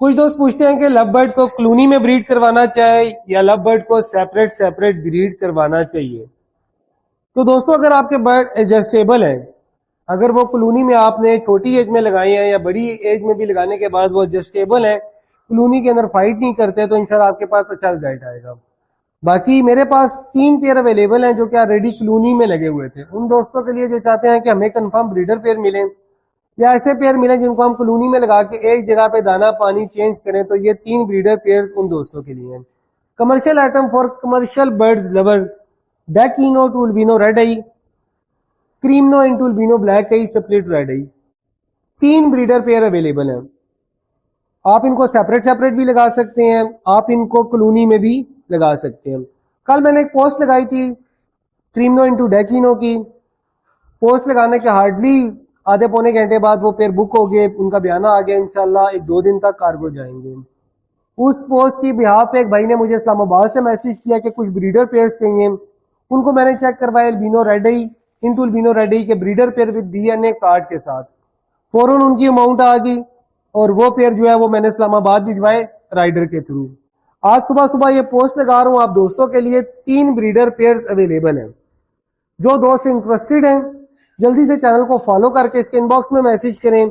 کچھ دوست پوچھتے ہیں کہ لو برڈ کو کلونی میں بریڈ کروانا چاہے یا لو برڈ کو سیپریٹ بریڈ کروانا چاہیے. تو دوستوں اگر آپ کے برڈ ایڈجسٹیبل ہیں، اگر وہ کلونی میں آپ نے چھوٹی ایج میں لگائے ہیں یا بڑی ایج میں بھی لگانے کے بعد وہ ایڈجسٹیبل ہیں، کلونی کے اندر فائٹ نہیں کرتے، تو انشاءاللہ آپ کے پاس اچھا رزلٹ آئے گا. باقی میرے پاس 3 پیئر اویلیبل ہیں جو کہ آلریڈی کلونی میں لگے ہوئے تھے. ان دوستوں کے لیے جو چاہتے ہیں کہ ہمیں کنفرم بریڈر پیئر ملیں یا ایسے پیئر ملیں جن کو ہم کلونی میں لگا کے ایک جگہ پہ دانا پانی چینج کریں، تو یہ 3 بریڈر پیئر ان دوستوں کے لیے ہیں. Commercial item for commercial bird lover, ڈیکینو to albino red eye, creamino into albino black eye, split red eye. 3 breeder pair available ہیں. آپ ان کو سیپریٹ بھی لگا سکتے ہیں، آپ ان کو کلونی میں بھی لگا سکتے ہیں. کل میں نے ایک پوسٹ لگائی تھی کریمنو انٹو ڈیکینو کی. پوسٹ لگانے کے ہارڈلی آدھے پونے گھنٹے بعد وہ پیر بک ہو گئے، ان کا بیانہ آ گیا، انشاءاللہ 1-2 دن تک کارگو جائیں گے. اس پوسٹ کی بہاف ایک بھائی نے مجھے اسلام آباد سے میسج کیا کہ کچھ بریڈر پیئرز چاہیے. ان کو میں نے چیک کروائے albino red eye into albino red eye کے breeder pair with D N A card کے ساتھ. فوراً ان کی اماؤنٹ آ گئی اور وہ پیئر جو ہے وہ میں نے اسلام آباد بھجوائے رائڈر کے تھرو. آج صبح یہ پوسٹ لگا رہا ہوں آپ دوستوں کے لیے. 3 بریڈر پیئر اویلیبل ہیں. جو دوست انٹرسٹڈ ہیں جلدی سے چینل کو فالو کر کے اس کے ان باکس میں میسج کریں